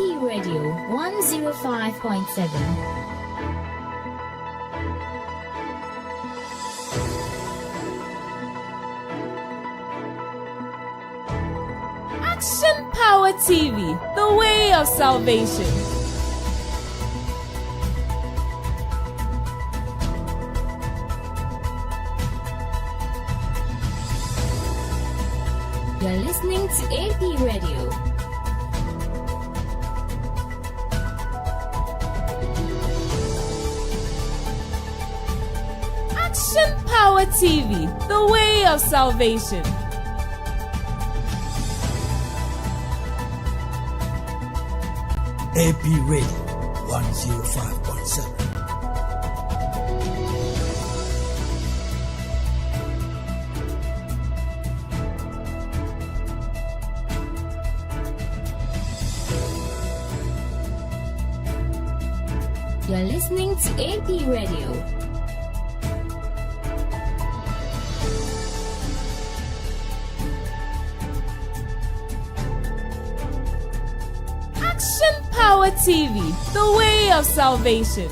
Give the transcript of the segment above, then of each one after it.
AP Radio 105.7. Action Power TV, the way of salvation. You're listening to AP Radio. Action Power TV, the way of salvation. AP Radio 105.7. You're listening to AP Radio. Action Power TV, the way of salvation.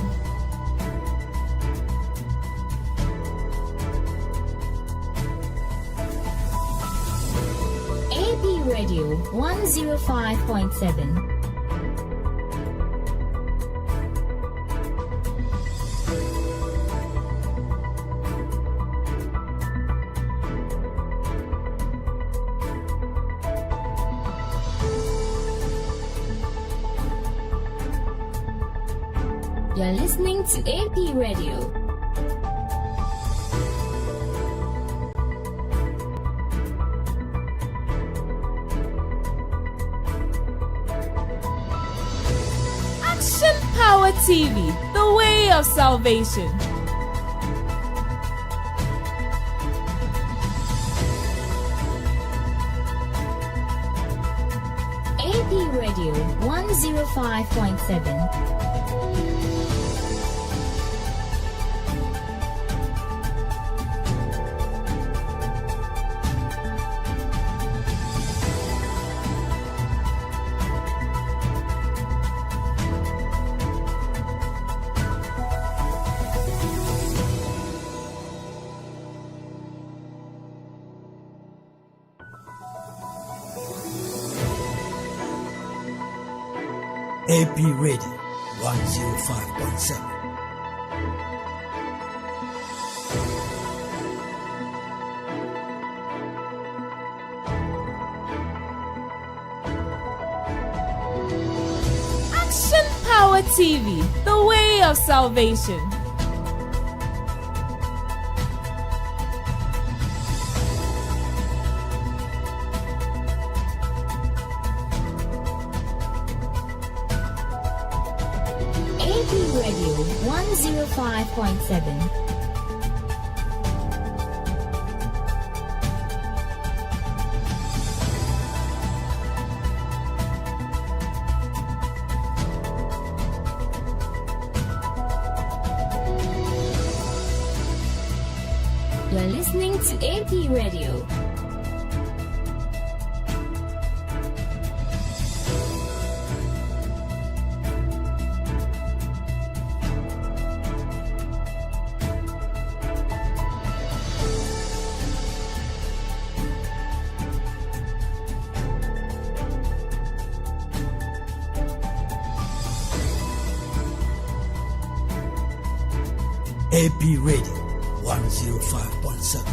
AP Radio 105.7. You're listening to AP Radio. Action Power TV, the way of salvation. AP Radio 105.7. AP Radio 105.7. Action Power TV, the way of salvation. AP Radio 105.7. You're listening to AP Radio. AP Radio 105.7.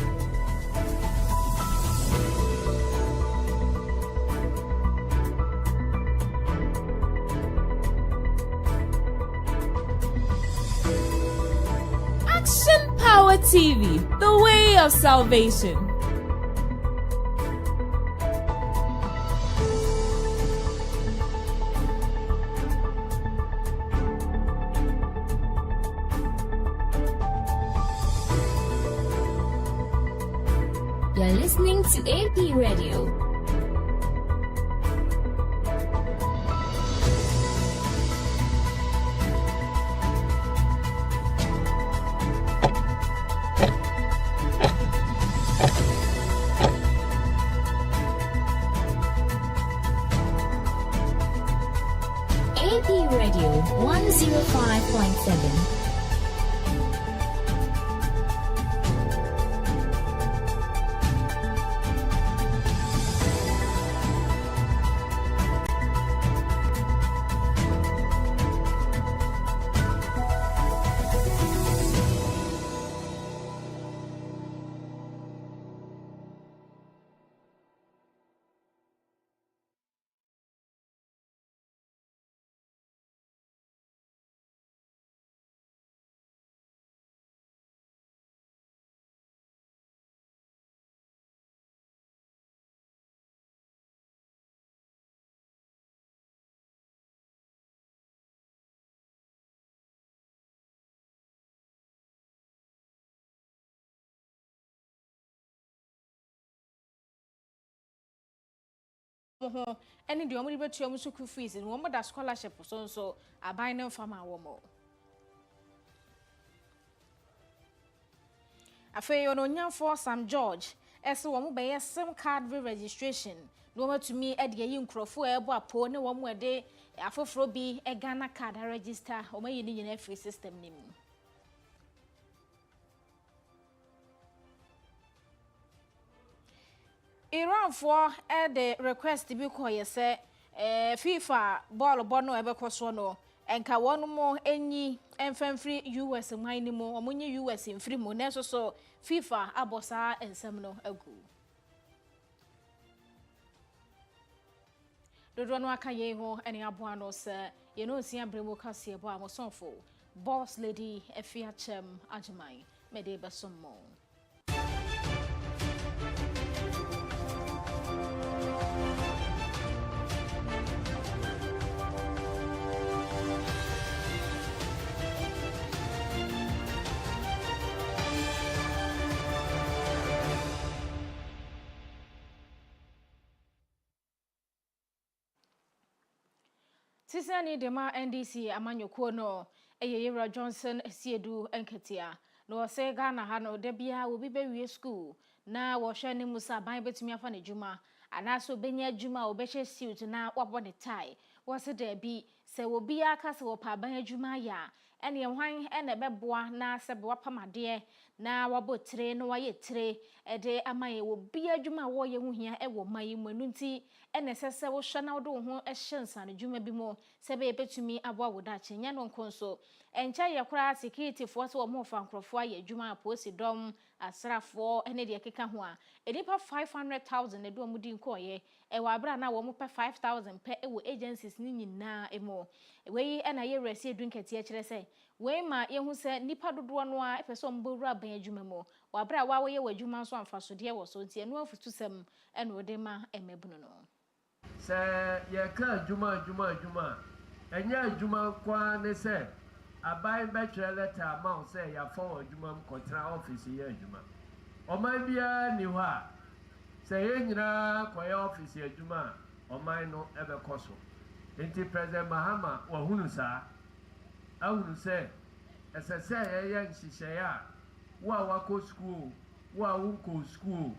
Action Power TV, the way of salvation. You're listening to AP Radio. AP Radio 105.7. Any the only bet you almost fees in one more scholarship so a binding from our woman. Afia no for Sam George, as a woman by SIM card registration. No to me at the young crofo ebo pony 1 more day, a for be a Ghana card register or my Indian free system name. Iran for the request to be called say FIFA ball bono ebe kosono enka one more any enfem free US wine mo omunye US in free mo neso so FIFA abosa ensem no agu dodo no aka ye ho ene aboa no se ye no sia bremo kase ebo amosonfo boss lady Afia Kyem Agyemang mede besomo. Tisani dema NDC amanyoko no Yera Johnson Siedu enketia no se Ghana ha no de bia obi be wie school na wo hwe ne musa ban betumi afa ne djuma anaso benya djuma obehye suit na wabo ne tie wo se da bi se obi aka se wo pa ban adjuma ya ene hwan ene beboa na se be wapamade na wabo tire no waye tire ede amaye wo bi adjuma wo ye hu hia e wo mayi manu nti ene sese wo hwe na wo do ho e hyensa ne djuma bi mo se be betumi abo wo da chenya no nkonso encha ye kura security fo se wo mo fa nkrofo aye adjuma aposi dom asrafo ene de keka ho a enipa 500,000 edu omudi nkoye e wa bra na wo mo pe 5,000 pe e wo agencies ni nyina emo we ena ye resi edu nkete kire se we ma ye hu se nipa dodo no a epeso mbowura ban adwuma mo wa bra wa wo ye wadwuma so amfaso de wo so ntie no afutusam ena ode ma emebunu no se ye ka adwuma enya adwuma kwa ne se abai be kire letter amount se ya for adwuma mkotra office ye adwuma oman bia ni ho a se ye nyina koye office adwuma oman no ebe koso enti president Mahama wa hunu sa ahunu se esese ye nhihye ya wa wako school wa wunko school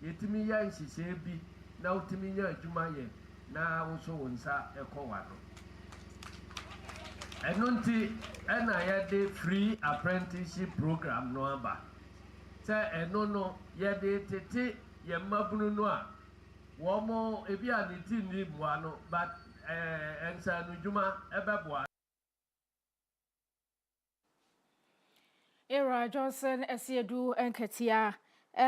yetimi ya nhihye bi na utimi nya adwuma ye na wo so wonsa ekowa no enunti ena ya de free apprenticeship program no aba se eno no ye de tete ye mabunu no a wo mo ebi aniti ni bua no but ensa no djuma ebeboa Era Johnson Esiedu enketia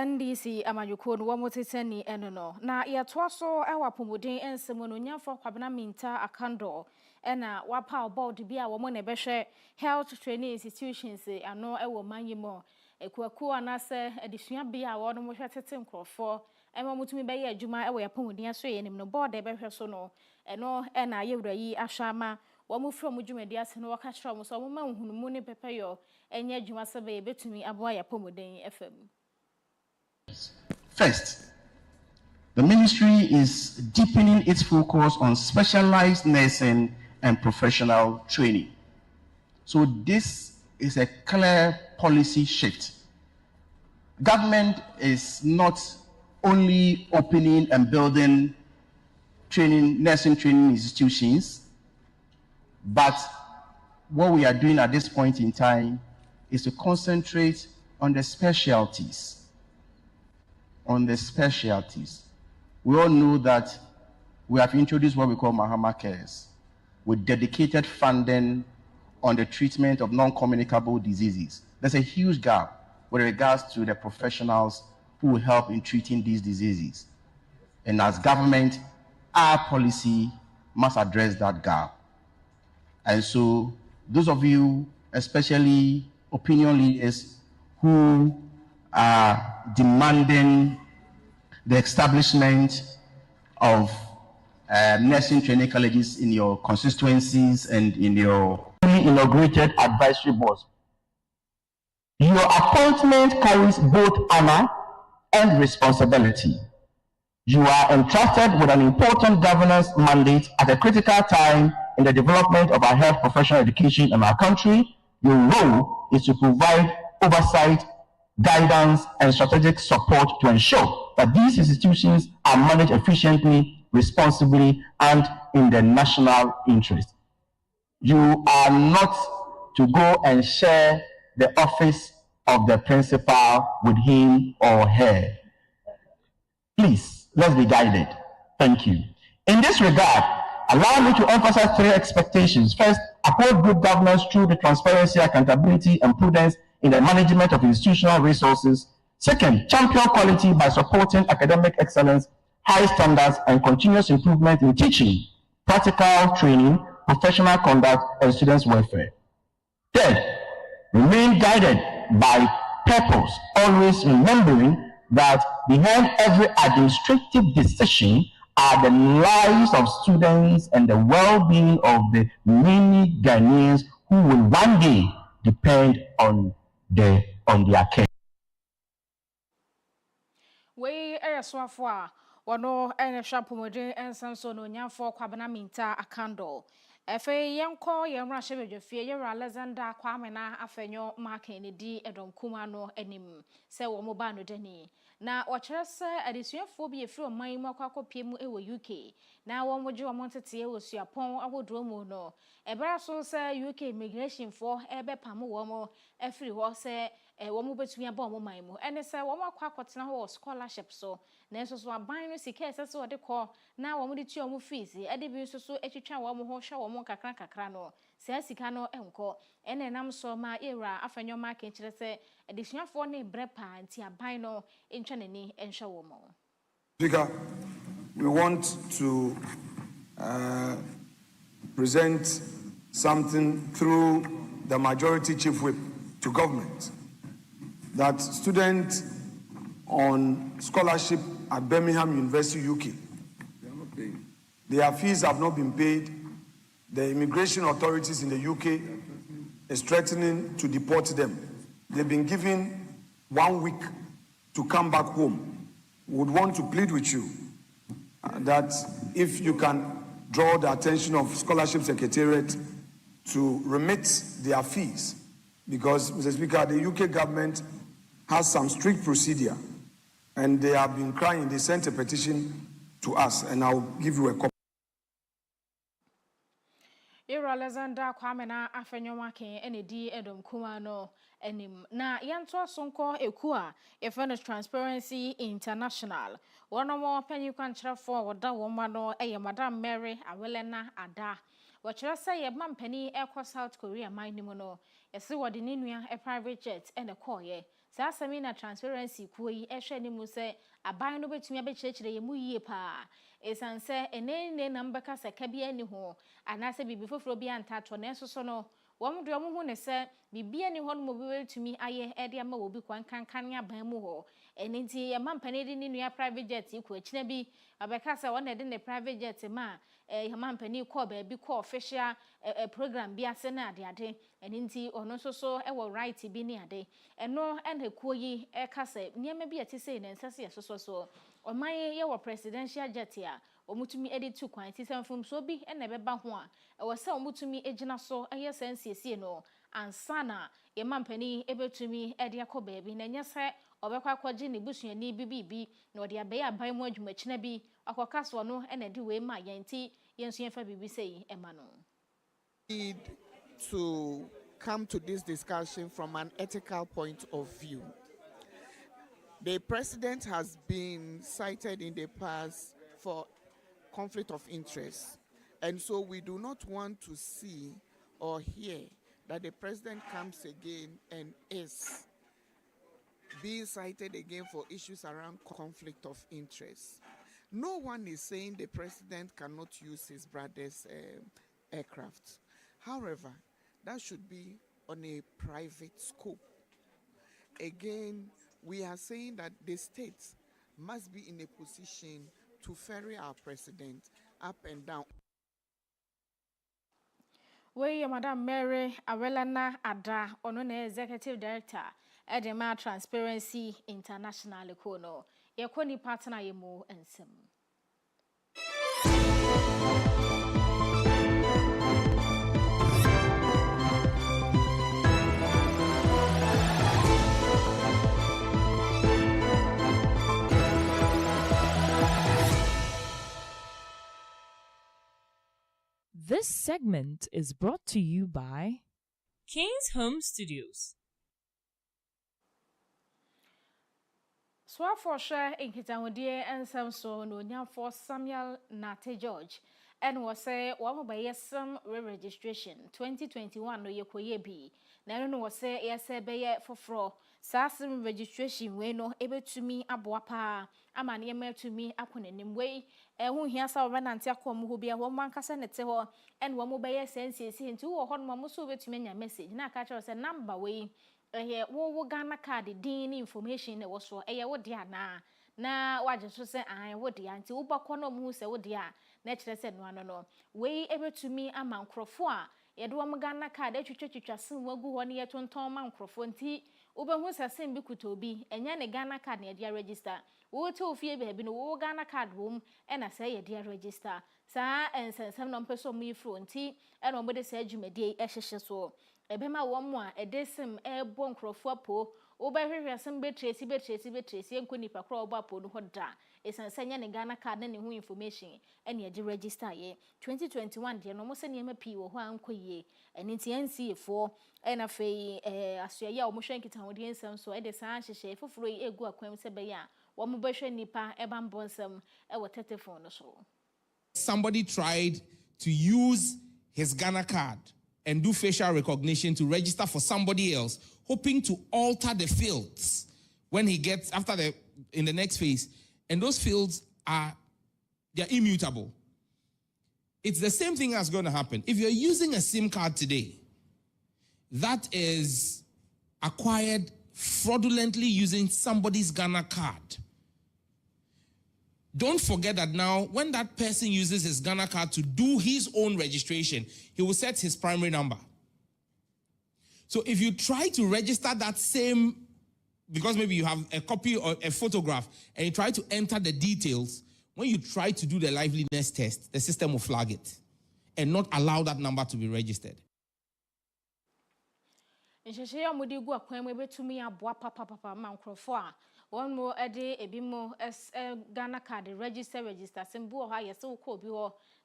NDC amanyoko no wamotetsani eno no na yetoaso ewa pomodin ensemo no nyamfo kwabena minta akando ena wapa board bia wo mo ne behwe health training institutions ano ewo manyimo ekuaku anase edisua bia wo no mo hwe tete nkrofo ema mutumi be ye adwuma ewo yapomodin aso ye nim no board e behwe so no eno ena yewura yi ahwama wo mo from dwumadi ase no waka kira mo so mo ma hunumu ne pepeyo enya adwuma sebe betumi aboa yapomodin fm. First, the ministry is deepening its focus on specialized nursing and professional training. So this is a clear policy shift. Government is not only opening and building nursing training institutions, But what we are doing at this point in time is to concentrate on the specialties. On the specialties. We all know that we have introduced what we call Mahama Cares, with dedicated funding on the treatment of non-communicable diseases. There's a huge gap with regards to the professionals who will help in treating these diseases. And as government, our policy must address that gap. And so those of you, especially opinion leaders, who are demanding the establishment of nursing training colleges in your constituencies and in your newly inaugurated advisory boards, your appointment carries both honor and responsibility. You are entrusted with an important governance mandate at a critical time in the development of our health professional education in our country. Your role is to provide oversight, guidance, and strategic support to ensure that these institutions are managed efficiently, responsibly, and in the national interest. You are not to go and share the office of the principal with him or her. Please, let's be guided. Thank you. In this regard, allow me to emphasize 3 expectations. First, uphold good governance through the transparency, accountability, and prudence in the management of institutional resources. Second, champion quality by supporting academic excellence, high standards, and continuous improvement in teaching, practical training, professional conduct, and students' welfare. Third, remain guided by purpose, always remembering that behind every administrative decision are the lives of students and the well-being of the many Ghanaians who will one day depend on their care. We are so far. Wano ene shapo modern and sanso no nyafo kwabena minta akando. Efe yenko yemra shebedwefie yera Alexander kwamena afenyo marke ne di edom kuma no anim se wo mo ba no dani na wɔkyerɛ sɛ adesuafo bi efiri ɔman mu akɔkɔpie mu ewo UK na wɔn mogye wɔn tete ewo suapɔn ahodoɔ mu no ɛbɛra so sɛ UK immigration for ɛbɛpam wɔn efiri hɔ sɛ wɔn betumi aba wɔn man mu ɛne sɛ wɔn akɔtena hɔ scholarship so na nso so aban no sika ɛsɛ sɛ wɔde kɔ na wɔn de tua wɔn fees ɛde bi nso so etwitwa wɔn ho hwɛ wɔn kakra no sɛ sika no ɛnkɔ ɛna nam so ma era afenyo ma ka kyerɛ sɛ adesuafo ne brepa nti aban no ntwa nani nhwɛ wɔn. Speaker, we want to present something through the majority chief whip to government that students on scholarship at Birmingham University, UK, their fees have not been paid. The immigration authorities in the UK is threatening to deport them. They've been given 1 week to come back home. We would want to plead with you that if you can draw the attention of Scholarship Secretariat to remit their fees, because, Mr. Speaker, the UK government has some strict procedure, and they have been crying. They sent a petition to us, and I'll give you a copy. Era Alexander kwamena afenyo make ene di edom kuma no enim na yanto asonko ekua efeno Transparency International wono mo panyi kwankyerefo woda wo ma no eye Madam Mary Awelena Ada wo kyerɛ sɛ ye mampani ekɔ South Korea man ni mu no yesi wode ne nua a private jet ene kɔye saa asɛmi na Transparency kuo yi ehwɛ ni mu sɛ aban no betumi abekyerɛkyerɛ ye mu yie pa esanse enene na mbeka seka bia ni ho anase bibi foforo bia ntato na enso no wɔn de wɔn hu ne sɛ bibia ni ho no mo betumi aye ede ama wo bi kwan kankan aban mu ho enenti ye mampane de ni nua private jet ku akina bi abeka sɛ wɔn de ne private jet ma ye mampane kɔ ba bi kɔ official program bi ase na ade enenti ɔno nso so ɛwɔ right bi ni ade ɛno ɛna kuo yi ɛka sɛ niam bi ate sɛ ne nsase yɛ so Oman ye wɔ presidential jet ya omutumi edit to kwan ti sanfum so bi na beba ho a ɛwɔ sɛ omutumi egina so ɛyɛ sensiesie no ansana ye mampani ebetumi ede akɔ baabi na nya sɛ obekwa akɔgye ne busuani bibibi na ɔde abɛyɛ aban mu adwumakyina bi akɔka so no na de we ma yɛnti yɛnso yɛfa bibi sɛ ɛma no. need to come to this discussion from an ethical point of view. The president has been cited in the past for conflict of interest, and so we do not want to see or hear that the president comes again and is being cited again for issues around conflict of interest. No one is saying the president cannot use his brother's aircraft. However, that should be on a private scope. Again, we are saying that the states must be in a position to ferry our president up and down. We Madam Mary Awelana Ada, Onone Executive Director, Agyemang Transparency International Kono. Yekoni partner yemu ensem. This segment is brought to you by King's Home Studios. Swafo share in Kitamodie and Samson no nyam for Samuel Nate George and was say one by some re-registration 2021 no yekoye bi na no was say yes be for fro sasem registration we no ebe to me aboa pa amane ema to me akonanim we ehun hia sa obenante akom ho bia wo mankasa nete ho and wo mo be sense nti wo ho no mo so betumi nya message na ka kire say number we wo Ghana card din information na wo so wo dia na waje so say an wo dia nti wo bakọ no mu say wo dia na kire say no ano no we ebetumi ama nkrofo a yede wo Ghana card atwitwatwitwa sen wagu ho ne yetonton ma nkrofo nti wo be hu sasem bi kutobi enya ne Ghana card na yede register wo te ofie be bi no wo Ghana card wom na say yede register sa ensensem no mpeso mu ifro nti na wo de say adwumadi ehhehye so ebema wo mo a edesem ebo nkrofo apo wo ba hwehwe asem betresi enkoni pakro obo apo no hoda esansanya ne Ghana card na ne ho information ene age register ye 2021 de no mo se ne ma pi wo ho ankoye ene nti NCA4 ena fei asoya wo mo hwe nkita ho de ensam so e de san hyehye foforo yi egu akwam se be ya wo mo ba hwe nipa e ba mbonsam e wo telephone no so. Somebody tried to use his Ghana card and do facial recognition to register for somebody else, hoping to alter the fields when he gets in the next phase. And those fields they're immutable. It's the same thing that's going to happen. If you're using a SIM card today, that is acquired fraudulently using somebody's Ghana card. Don't forget that now, when that person uses his Ghana card to do his own registration, he will set his primary number. So if you try to register that same, because maybe you have a copy or a photograph, and you try to enter the details, when you try to do the liveliness test, the system will flag it and not allow that number to be registered. One more a day, a bit more as Ghana card register symbol high yes so cool be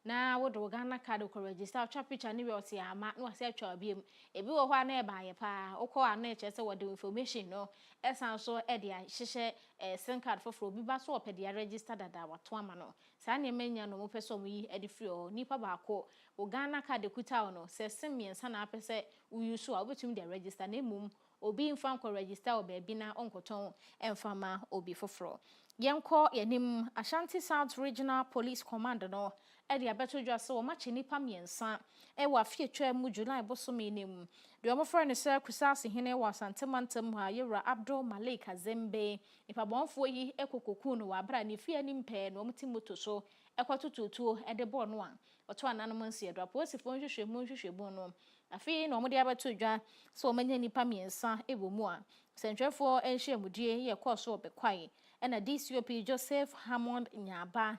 now what do Ghana card register trap picture anyway or see a mat no search or beam a be or one by a pa or call our nature so what do information no as also Eddie shisha a SIM card for be bass or pedia register that our twamano Sanya mania no person we Eddie Frio nipa bako or Ghana card the kutano says Simi and Sana pese we use so between the register name obi mfa ko register obabi na onkoton emfama obi foforo yenko yanim Ashanti South Regional Police Command no e de abeto dwa se wo mache nipa miensa e wa Afia twa mu July bosome nim de omo frɛ ne se kusase hene wa santemantam ha yewra Abdul Malik Azembe nipa bonfo yi ekokoku no wa bra ne fia nim pɛ no omti moto so ekwotototuo e de bɔ no a oto ananom nsie do aposifo nhwehwemu no afi no mo de abeto dwa so manya nipa miensa ebo mu a sentwefo enhyiamudie ye kɔso obekwae na DCOP Joseph Hammond Nyaba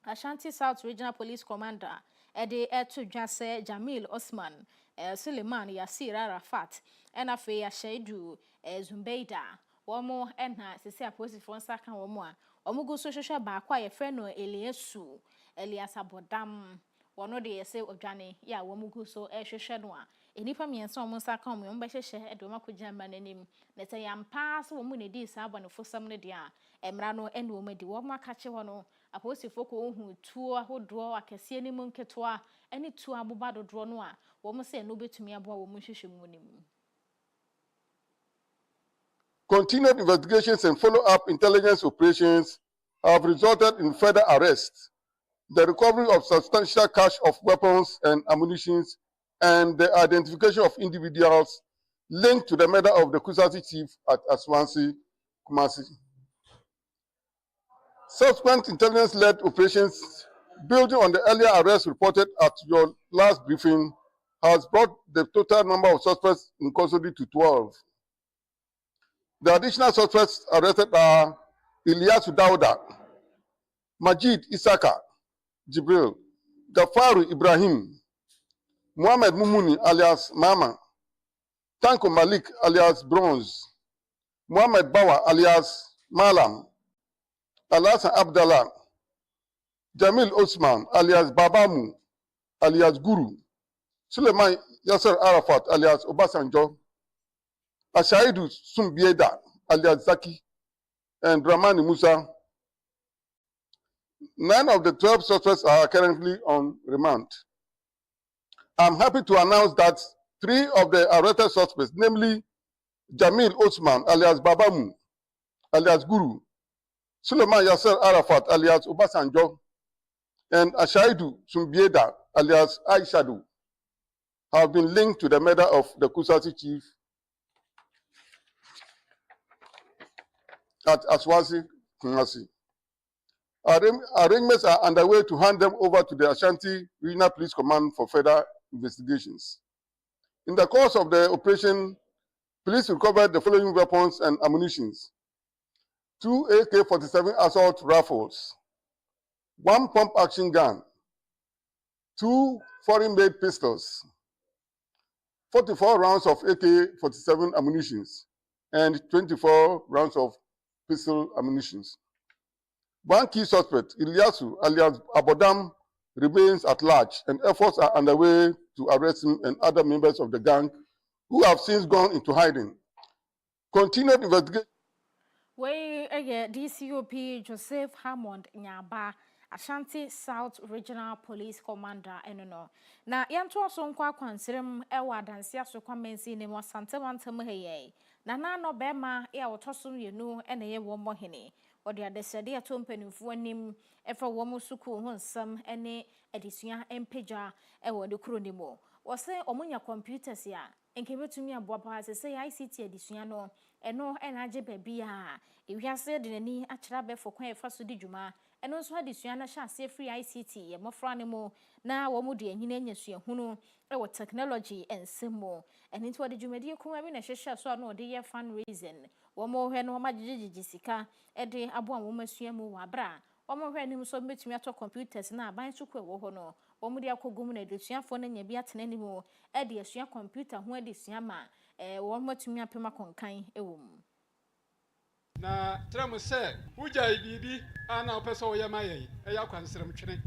Ashanti South Regional Police Commander ede eto dwa se Jamil Osman Suleiman Yasir Arafat na afi Ashaidu Zumbeida womo na sisi aposifo nsaka womo a omugo so hwehwe ba kwa ye frɛ no Eliasu Elias Abodam wono de yese odwane ya wo mugu so ehwehwe no a enipa miensa omo nsa ka omo behwehwe de omo akogya ma nanim na te yampa so wo mu ne di sa abonefo sam ne de a emra no ene wo madi wo makache ho no aposifo ko ohu tuo ahodo akese ni mu nketo ene tuo aboba dodro no a wo mo se no betumi abo wo mu hwehwe mu nim. Continued investigations and follow-up intelligence operations have resulted in further arrests, the recovery of substantial cache of weapons and ammunition, and the identification of individuals linked to the murder of the Kusasi chief at Aswansi, Kumasi. Subsequent intelligence-led operations, building on the earlier arrests reported at your last briefing, has brought the total number of suspects in custody to 12. The additional suspects arrested are Ilyasu Dauda, Majid Isaka Jibril, Gafaru Ibrahim, Muhammad Mumuni alias Mama, Tanko Malik alias Bronze, Muhammad Bawa alias Malam, Alhassan Abdallah, Jamil Osman alias Babamu alias Guru, Suleiman Yasser Arafat alias Obasanjo, Ashaidu Sumbieda alias Zaki, and Dramani Musa. 9 of the 12 suspects are currently on remand. I'm happy to announce that 3 of the arrested suspects, namely Jamil Osman alias Babamu alias Guru, Suleiman Yasser Arafat alias Obasanjo, and Ashaidu Sumbieda alias Aishadu, have been linked to the murder of the Kusasi chief at Aswasi, Kumasi. Arrangements are underway to hand them over to the Ashanti Regional Police Command for further investigations. In the course of the operation, police recovered the following weapons and ammunition: 2 AK-47 assault rifles, 1 pump-action gun, 2 foreign-made pistols, 44 rounds of AK-47 ammunition, and 24 rounds of pistol ammunition. 1 key suspect, Ilyasu alias Abodam, remains at large, and efforts are underway to arrest him and other members of the gang who have since gone into hiding. Continued investigation. DCOP Joseph Hammond Nyaba, Ashanti South Regional Police Commander, eno. Na yanto so nkwa kwansirem ewa dansia so kwamensi ne mo santewantem heye. Na no bema e awotosum yenu ene ye wo mohene. Odi adesade atompanimfo anim efa wo musuku ho nsam ene adesua empeja ewo de kronimo. Wo se omunya computers ya enke betumi aboa pa se ICT adesua no eno ena age babia ewiase de nani akira befo kwan efa so di dwuma eno so adesua na sha se free ICT ye mofra ne mo na wo mu de anyina anyasua hunu ewo technology ensemo eni to de dwumadi kuma bi na hwehwe so na ode ye fundraising wo mo hwe no ma gigigi sika ede aboa wo masua mu wa bra wo mo hwe nim so betumi ato computers na aban so kwa wo ho no wo mu de akogum na adesuafo na nya bi atena ni mu ede asua computer ho adesua ma wo mo tumi apema konkan ewo mu na trem se uja bibi ana opeso ye maye eya kwansrem twene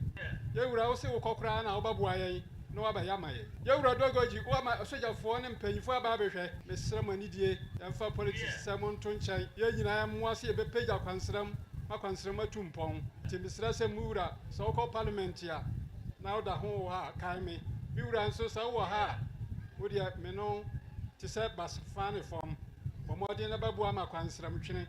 ye wura wo se wo kokora na obaboa ye no aba ya maye ye wura dogoji wo ma sojafo ne mpanyifo aba behwe mesrem anidie yamfa politics samon to nchan ye nyina ya moase ye bepeja kwansrem makwansrem atumpon ti misra se muura so ko parliament ya na oda ho ha kaime bi wura nso sa wo ha wo dia me no ti se bas fane form bomode na baboa makwansrem twene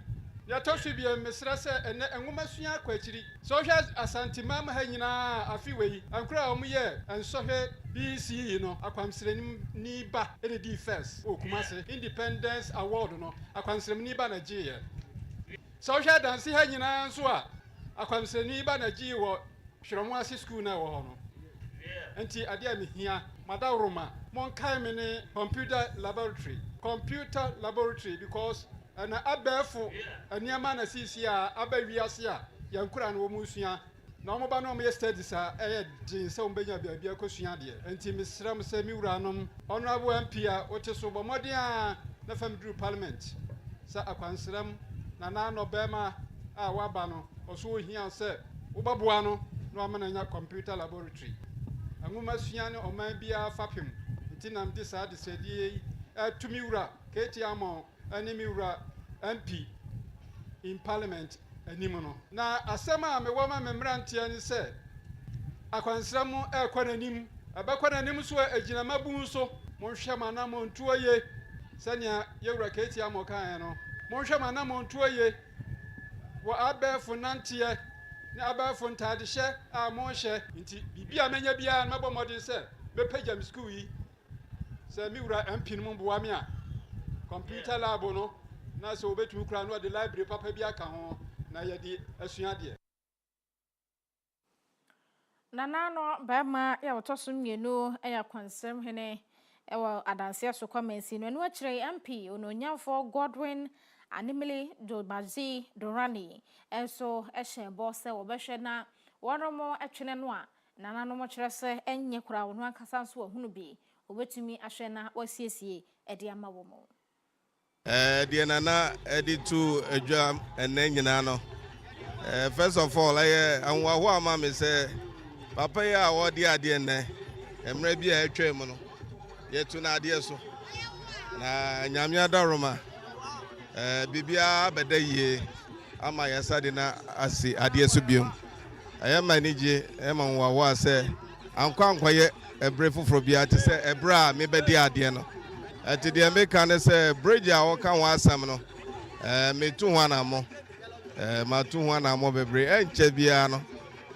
ya toshi bi mesra se ene enwomasua kwachiri so hwe asantimam ha nyina afiwei ankura omuye ensohwe BC no akwamsrem ni ba ene di first Kumasi Independence Award no akwamsrem ni ba na giye so hwe dansi ha nyina nso a akwamsrem ni ba na giye wo hweromwase school na wo ho no enti ade a mehia madawroma mon kai me ne computer laboratory because and abefo aniama na sisi a abawiase a yankura no mu sua na omo ba no me studies a din se ombenya bia akosua de enti misram se mi wuranom honorable MP a wote so bomode a na family parliament sa akwansram na no bema a waba no oso ohia se wobaboa no no amana nya computer laboratory anguma sua ne oman bia fapem nti nam de saa de sɛdie tumi wura Agyemang ani mi wura MP in parliament anim no na asɛm a mewɔ ma memranteɛ ne sɛ akwansra mu ɛkɔ n'anim abɛkɔ n'anim so agyinama bu so monhwɛ ma na montuo ye sɛnea yɛwura Agyemang kan no monhwɛ ma na montuo ye wɔ abɛɛfo nanteɛ ne abɛɛfo ntadehyɛ a monhyɛ nti bibia menya bia mabɔ mmɔden sɛ mɛpagya me school yi sɛ me wura MP no mu boa me a computer lab no na sɛ wobɛtumi kura no de library papa bi aka ho na yɛde asua deɛ Nana no bɛma ya wɔtɔ so mmienu ɛyɛ kwansɛm hene ɛwɔ adanseɛ so kwamensi no ɛno akyerɛ MP ononyamfo Godwin Animili Dobazi Dorani ɛnso ɛhyɛ bɔ sɛ wɔbɛhwɛ na wɔnom ɛtwene no a nananom kyerɛ sɛ ɛnyɛ kora wɔn ankasa nso wɔhunu bi obetumi ahwɛ na wasiesie ɛde ama wɔ mo deɛ nana ɛde to adwa ɛnɛ nyinaa no first of all anwaho ama me sɛ papa yi a wɔde adeɛ nnɛ mmerɛ bi a ɛtwa mu no yɛtu na adeɛ so na nyame adaroma bibia bɛda yie ama yɛsa de na asi adeɛ so biom ɛyɛ ma ni gye ɛma nwaho a sɛ ankwankɔyɛ ɛbrɛ foforɔ bia te sɛ ɛbrɛ a mebɛde adeɛ no ɛte deɛ meka ne sɛ bridge a wɔka ho asɛm no metu ho anammɔ matu ho anammɔ bebree ɛnkyɛ biara no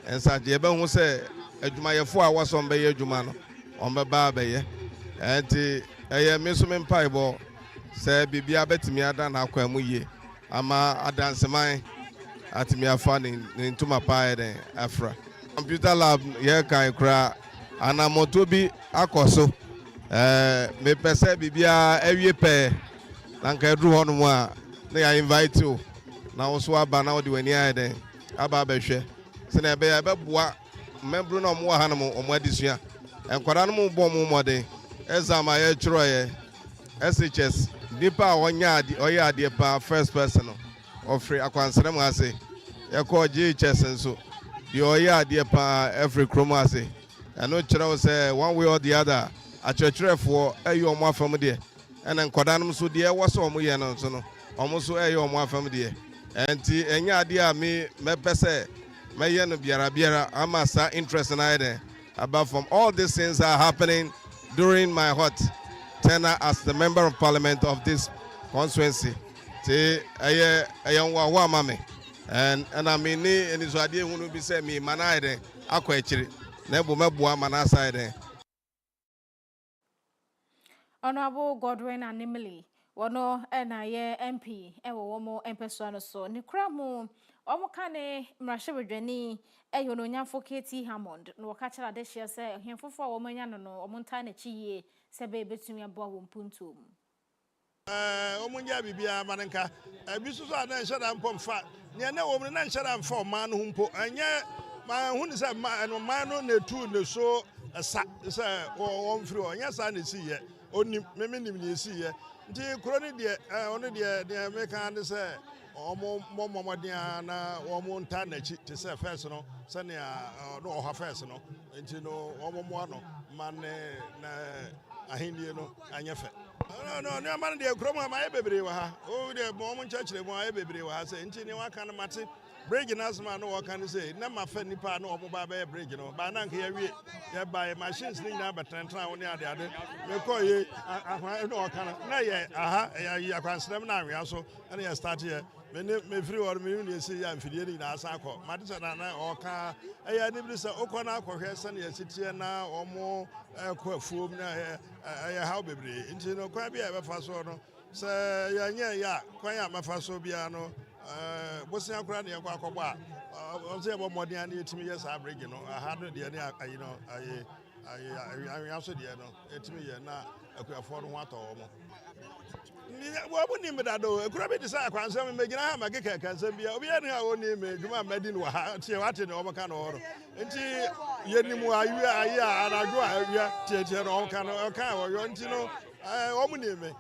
ɛnsa deɛ ɛbɛhu sɛ adwumayɛfo a wɔsɔm bɛyɛ adwuma no ɔmbɛba abɛyɛ ɛnti ɛyɛ me so me mpaebɔ sɛ bibia bɛtumi ada na akwa mu yie ama adanseman atumi afa ne ntoma paa yɛ den afra computer lab yɛkan koraa anammɔtɔ bi akɔ so mepɛ sɛ bibia awie pɛɛ na nka ɛduru hɔ no mu a na yɛ invite o na wo so aba na wode w'ani ayɛ den aba abɛhwɛ sɛnea ɛbɛyɛ ɛbɛboa mmɛburu na ɔmo wɔ ha no mu ɔmo adesua nkwadaa no mu bɔ ɔmo mmɔden exam a yɛtwerɛeɛ SHS nipa a ɔyɛ adeɛ paa first person no ɔfiri akwansere mu ase yɛkɔɔ GHS nso deɛ ɔyɛ adeɛ paa ɛfiri kurom ase ɛno kyerɛ wo sɛ one way or the other akyerɛkyerɛfoɔ ɛyɛ ɔmo afam deɛ ɛna nkwadaa no nso deɛ ɛwɔ sɛ ɔmo yɛ no nso no ɔmo nso ɛyɛ ɔmo afam deɛ ɛnti ɛnyɛ adeɛ a mɛpɛ sɛ mɛyɛ no biara ama saa interest na ayɛ dɛ about from all these things are happening during my hot tenure as the member of parliament of this constituency te ɛyɛ nwaho ama me ɛna me ni anisoadeɛ hunu bi sɛ me ma na ayɛ dɛ akɔ akyiri na ɛbɔ mɛboa ma na asa ayɛ dɛ Honorable Godwin Animili wono na ye MP ewo womo empeso no so ne kra mu omo ka ne mrahwebedwani eyo no nyamfo KT Hammond no ka kira de hye se ohemfofo a womo nya no omo nta na chiye se be betumi aboa wo mpuntum omo nya bibia manenka bi so so na nhye da mpomfa ne na wo na nhye da mfa ma no humpo anya ma hu ni se ma no na tu ne so sa se wo mfiri onya sa na si ye onim memenim ne si ye nti kuro ni de ono de meka ne se omo na omo nta na chi te se first no se ne no oha first no nti no omo mo ano man na ahindie no anyefe no ne man de kuro ma ma bebre wa ha o de omo nchachire mo aye bebre wa ha se nti ne waka no mate bridge nasma no waka ne se na mafa nipa no omo ba ba bridge no ba na nka ya wie ya buy machines ni na betentran woni ade me ko ye ahwa no waka na ye aha ya kwansem na anwea so na ya start here me free or me uni se ya mfidie ni na asa akọ ma de na oka ya ni bi se okọ na akọhwe se na ya sitie na omo ekọ afuom na ya how bebre nti no kwa bia be fa so no se ya nye ya kwa ya mafa so bia no bosia kura ne yakọ akọbọ a onse ebo modern ani etimi yes average no aha no de ne ayi no ayi aso de no etimi ye na akuafo no ho atọ mo ni wo bu ni medado ekura be disa akwansem me gina ha mageka kansem bia obi ye ne ha woni me dwuma madi no ha tie wate ne omo ka no horo nti yenimu ayi anajo awia tie no omo ka no ka wo yo nti no omo ni me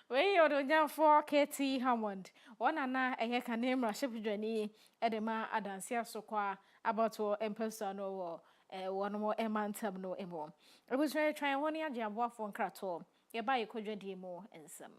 we yodo for KT Hammond wana na ehye kanem rahwebedwani edema adanse asokwa about in person or one more emantam no emo. I was very trying 1 year jam for crato. You buy a could demo and some.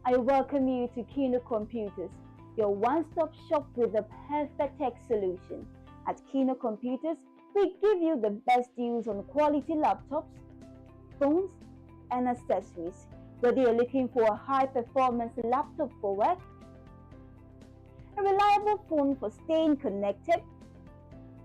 I welcome you to Kino Computers, your one-stop shop with the perfect tech solution. At Kino Computers, we give you the best deals on quality laptops, phones, and accessories. Whether you're looking for a high-performance laptop for work, a reliable phone for staying connected,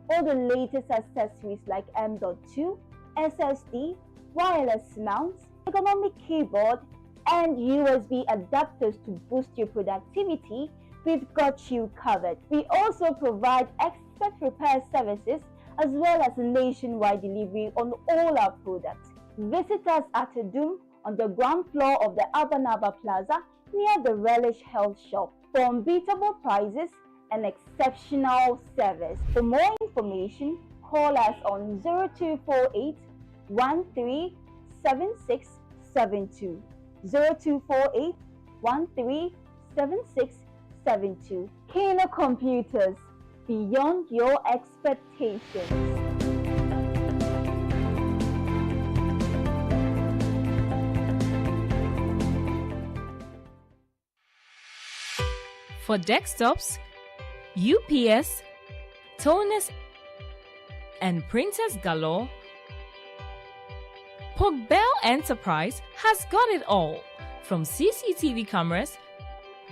or the latest accessories like M.2, SSD, wireless mounts, ergonomic keyboard, and USB adapters to boost your productivity, we've got you covered. We also provide expert repair services as well as nationwide delivery on all our products. Visit us at Adum on the ground floor of the Abanaba Plaza near the Relish Health Shop for unbeatable prices and exceptional service. For more information, call us on 0248 137672. 0248 137672. Kino Computers, beyond your expectations. For desktops, UPS, toners, and printers galore, Pogbell Enterprise has got it all, from CCTV cameras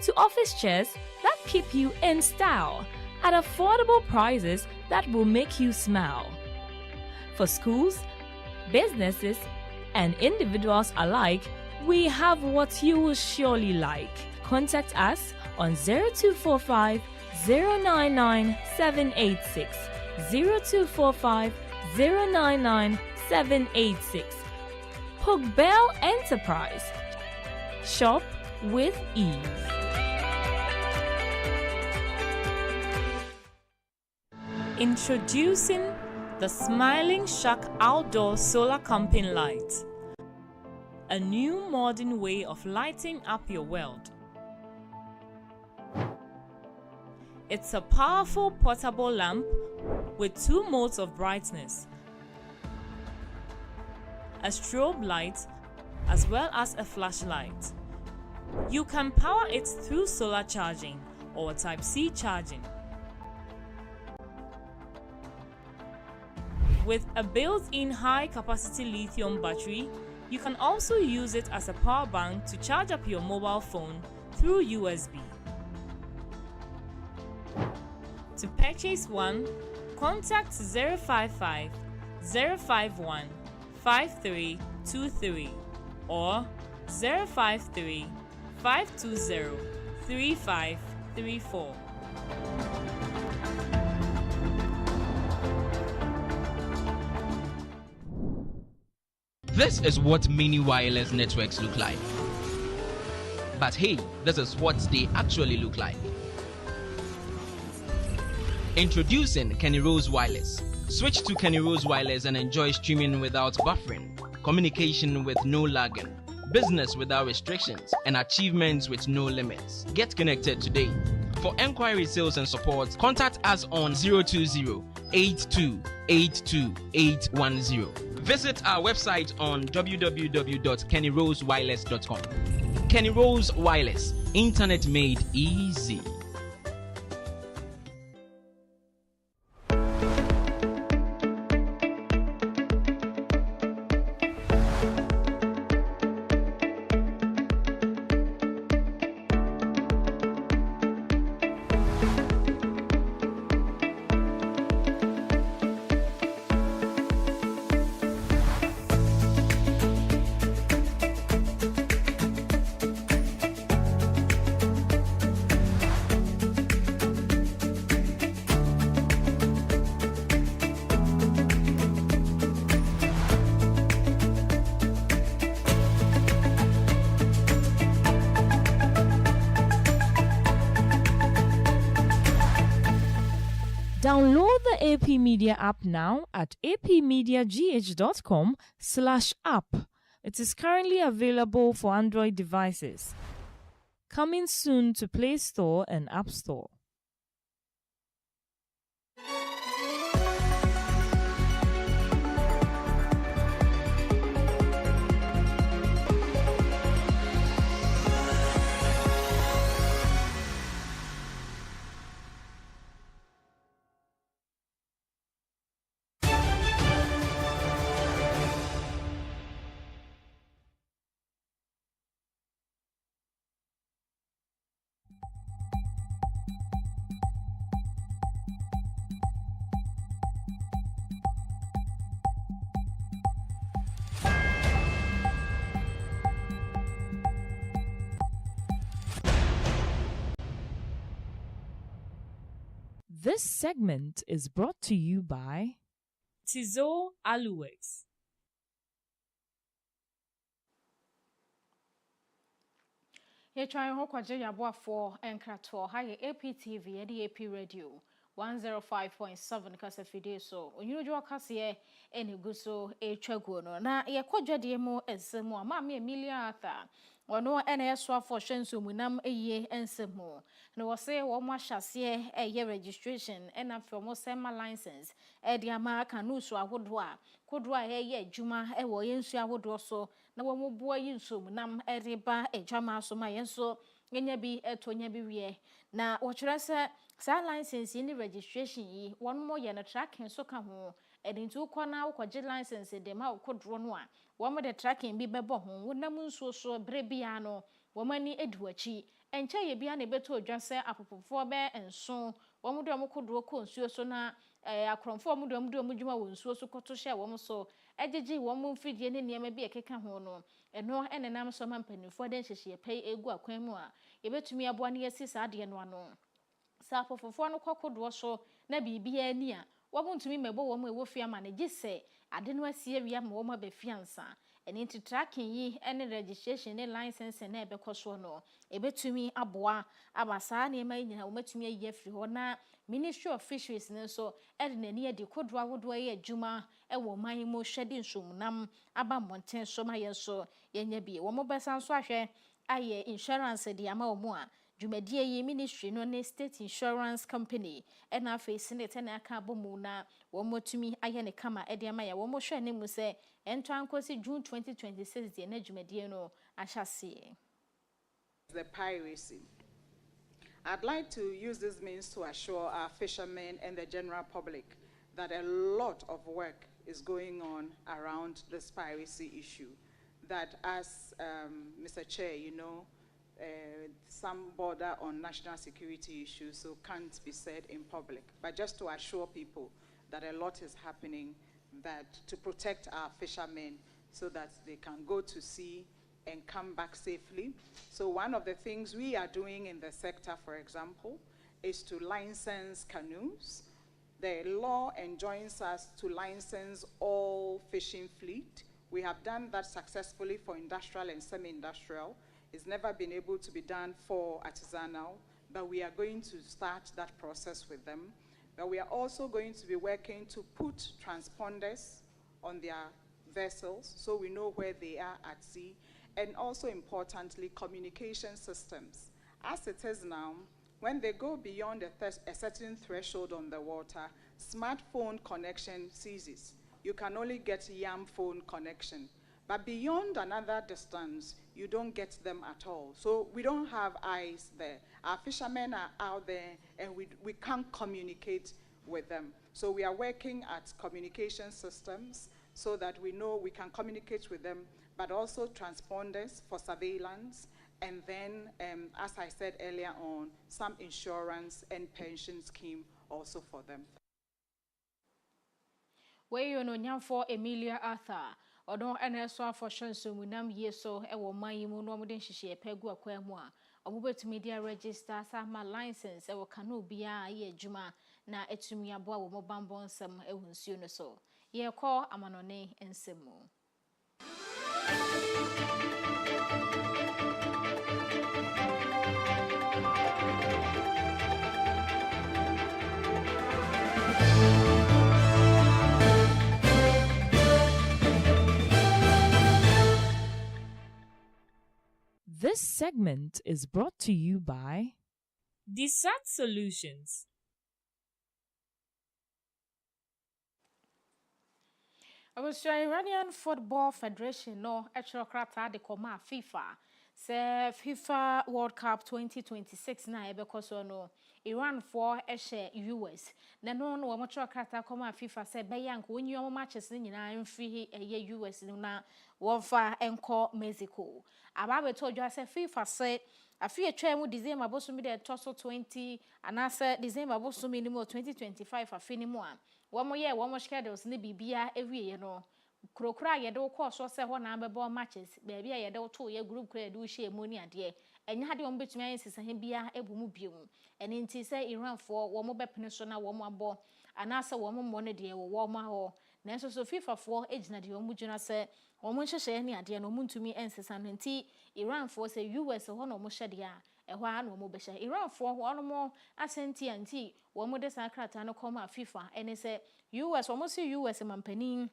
to office chairs that keep you in style at affordable prices that will make you smile. For schools, businesses, and individuals alike, we have what you will surely like. Contact us on 0245 099 786, 0245 099 786. Pogbell Enterprise. Shop with ease. Introducing the Smiling Shark Outdoor Solar Camping Light. A new modern way of lighting up your world. It's a powerful portable lamp with 2 modes of brightness, a strobe light, as well as a flashlight. You can power it through solar charging or Type-C charging. With a built-in high-capacity lithium battery, you can also use it as a power bank to charge up your mobile phone through USB. To purchase one, contact 055 051 5323 or 053 520 3534. This is what mini wireless networks look like. But hey, this is what they actually look like. Introducing Kenny Rose Wireless. Switch to Kenny Rose Wireless and enjoy streaming without buffering, communication with no lagging, business without restrictions, and achievements with no limits. Get connected today. For enquiry, sales, and support, contact us on 020-8282-810. Visit our website on www.kennyrosewireless.com. Kenny Rose Wireless, internet made easy. AP Media app now at apmediagh.com/app. It is currently available for Android devices. Coming soon to Play Store and App Store. This segment is brought to you by Tizo Aluwex. Ye try ho kwaje yaboafo enkrato ha ye APTV ye the AP radio 105.7 kasa fide so onyujo kase ene guso etwaguo no na ye kwadwade mu ensemu ama me Emilia Arthur ono ene yeso afo hwenso munam eye ensemu na wo se wo mo ahyase eye registration ena fe mo sema license e dia ma kanusu ahodo a kodo a eye adwuma e wo yensu ahodo so na wo mo boa yinso munam ereba adwama so ma yenso nyanya bi etonya bi wie na wo kyerɛ sɛ sa license ni registration yi won mo ye na tracking so ka ho edintu kɔ na wokɔgye license de ma wokodro no a wo mo de tracking bi bɛbɔ ho wonam nsuo so bre bia no wo mani eduachi enche ye bia na beto odwa sɛ apopofo be enso wo mo de wokodro kɔ nsuo so na akromfo mo de dwuma wo nsuo so kɔto hye wo mo so egigi wo mo mfidie ne niam bi ekeka ho no eno enenam so mampanifo de hyehyɛ pɛi egu akwan mu a yebetumi aboa ne yesi saa de no ano sa apopofo no kɔkodo so na bibia ani a wabuntumi mebo wo mo ewofia ma ne gise ade no asie wia ma wo ma be fiansa eni nti tracking yi ene registration ne license na ebekɔ so no ebetumi aboa abasa na ema nyina wo matumi ayi afiri ho na Ministry of Fisheries ne so ede nani ade kodo ahodo ye adwuma ewo man mu hwede nsomnam aba monten so ma yeso yenya bi wo mo besan so ahwe aye insurance de ama wo mo a dwumadie yi ministry no ne state insurance company ena fa senate na aka bomu na wo motumi aye ne kama ede ama ya wo mo hwe ne mu se ento ankosi June 2026 de na dwumadie no ahyase. The piracy. I'd like to use this means to assure our fishermen and the general public that a lot of work is going on around this piracy issue. That as Mr. Chair, you know, some border on national security issues, so can't be said in public. But just to assure people that a lot is happening, that to protect our fishermen so that they can go to sea and come back safely. So one of the things we are doing in the sector, for example, is to license canoes. The law enjoins us to license all fishing fleet. We have done that successfully for industrial and semi-industrial. It's never been able to be done for artisanal, but we are going to start that process with them. But we are also going to be working to put transponders on their vessels so we know where they are at sea, and also importantly, communication systems. As it is now, when they go beyond a certain threshold on the water, smartphone connection ceases. You can only get YAM phone connection. But beyond another distance, you don't get them at all. So we don't have eyes there. Our fishermen are out there and we can't communicate with them. So we are working at communication systems so that we know we can communicate with them, but also transponders for surveillance, and then, as I said earlier on, some insurance and pension scheme also for them. Where you know nyam for Emilia Arthur, or don't NSO for Shansu Munam Yeso, a woman you no more than she pegu aquamua, or move to media register, sama license, or canoe bia ye juma, na etumia boa wo bambon some ewunsuno so. Ye call Amanone and Semu. This segment is brought to you by Desat Solutions. I was Iranian Football Federation no actual krata de koma FIFA. Say FIFA World Cup 2026 na because no Iran for US. Na no no mo krata koma FIFA say be yank when you matches ni nyina mfi US na wofa enko Mexico. Ababe told you say FIFA say Afia twa mu December bosumi de toso 20 and asa December bosumi ni mo 2025 afini mo a womo ye womo schedules ni bibia ewie no krokra ye de ko so se ho na bebo matches baby ye de to ye group kra de hye mu ni ade enya hade womo betumi ayen sisa he bia ebumu biom eni nti se Iran for womo bepene so na womo abo anasa womo mo ne de wo womo ho na so FIFA for ejina de womo juna se womo hyehye ni ade no muntumi ensisa no nti Iran for se US ho no mo hyede a ehwa na womo behye Iran for ho no mo asenti anti womo de sakrata no koma FIFA ene se US womo se US mampanin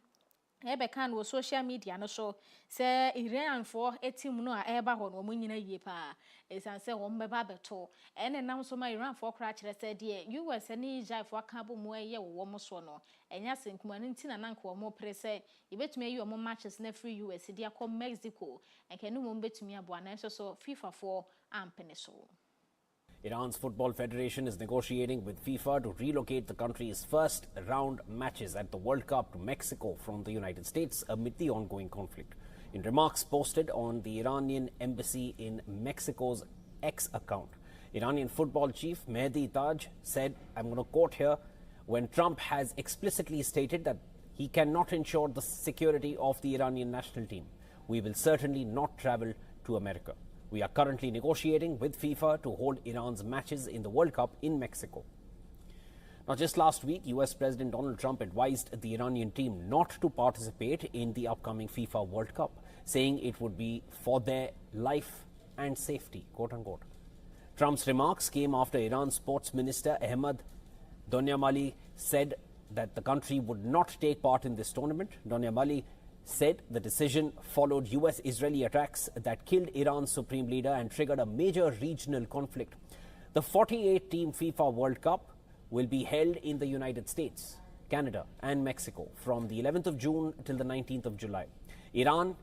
ebe kan wo social media no so se Iran for etim no a eba ho no mo nyina yie pa esan se wo mbeba beto ene nam so ma Iran for kra kire se de US ne Israel for ka bo mo ye wo mo so no enya senkuma no ntina nanka wo mo pre se ibetumi ayi wo mo matches na free US dia ko Mexico enke no mo betumi abo na so FIFA for ampene so. Iran's Football Federation is negotiating with FIFA to relocate the country's first round matches at the World Cup to Mexico from the United States amid the ongoing conflict. In remarks posted on the Iranian embassy in Mexico's X account, Iranian football chief Mehdi Taj said, I'm going to quote here, when Trump has explicitly stated that he cannot ensure the security of the Iranian national team, we will certainly not travel to America. We are currently negotiating with FIFA to hold Iran's matches in the World Cup in Mexico. Now, just last week, US President Donald Trump advised the Iranian team not to participate in the upcoming FIFA World Cup, saying it would be for their life and safety, quote unquote. Trump's remarks came after Iran's sports minister Ahmad Donyamali said that the country would not take part in this tournament. Donyamali said the decision followed US-Israeli attacks that killed Iran's supreme leader and triggered a major regional conflict. The 48-team FIFA World Cup will be held in the United States, Canada and Mexico from the 11th of June till the 19th of July. Iran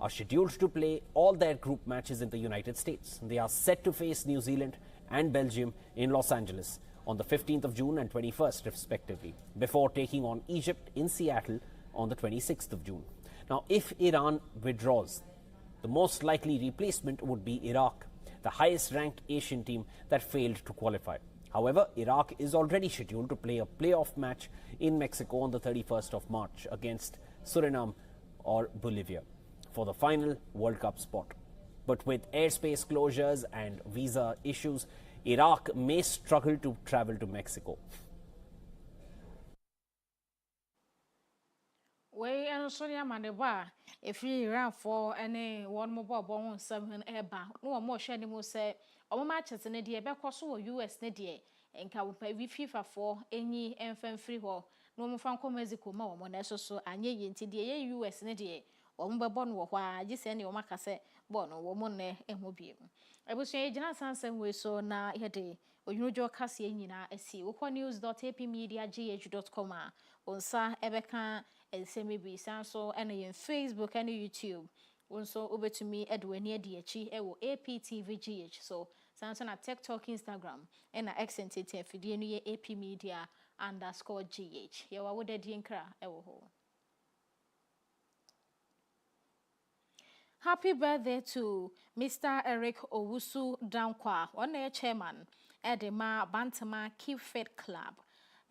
are scheduled to play all their group matches in the United States. They are set to face New Zealand and Belgium in Los Angeles on the 15th of June and 21st respectively, before taking on Egypt in Seattle on the 26th of June. Now, if Iran withdraws, the most likely replacement would be Iraq, the highest-ranked Asian team that failed to qualify. However, Iraq is already scheduled to play a playoff match in Mexico on the 31st of March against Suriname or Bolivia for the final World Cup spot. But with airspace closures and visa issues, Iraq may struggle to travel to Mexico. We and Sonia Mandeba, if you ran for any one mobile bone 7 eba, no more shiny mo say, or matches in a dear back also US Nedia, and can pay with FIFA for any infant free hall, no more Franco Mexico, more monesso so, and ye into the US Nedia, or Mbabon, why just any or Macase, born or woman, and mobile. I was saying, Jonathan, same way so now, here day. Or you know, Cassie, you know, see, news.apmedia.gh.com, on Sa Ebeka. And semi be so and in Facebook and YouTube. Also over to me Edwin near DH APTVGH. So Samson at TikTok, Instagram, and I accent it if you AP Media _GH. You are with the Dinkra Ewo. Happy birthday to Mr. Eric Owusu Dankwa, one chairman at the Bantama Keep Fit Club.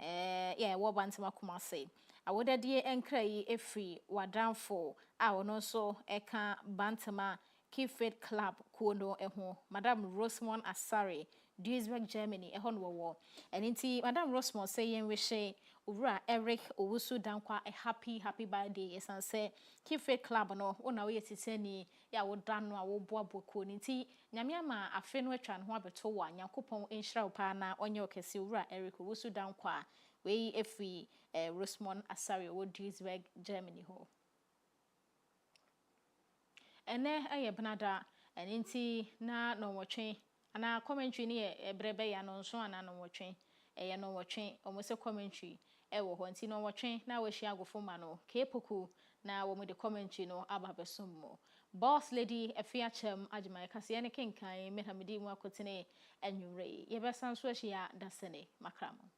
What Bantama Kumase. I would dear enkrai efri wadanfo a ono so eka Bantama Keep Fit Club kuono eho Madam Rosemont Asari Duisburg Germany ehon wo and inti Madam Rosemont saying we say Ura Eric Owusu Dankwa a happy birthday esan say Keep Fit Club no ona we yetitani ya wo dan no a wo boabo ko nti nyame ma afe no atwa no ho abeto wa Nyankopon enhira wo pa na onye okese Ura Eric Owusu Dankwa we efri Rosemont Asari wo Duisburg Germany ho ene aye benada Eninti na no watching ana commentary ni ebrebe ya no nso ana no watching eye no watching omose commentary ewo ho nti no watching na we hia agofo ma no kepoku na wo mu de commentary no aba besummo boss lady Afia Kyem Agyemang kase ne kenkan me hamidi mu akotene enwure ye besan so hia dasene makramo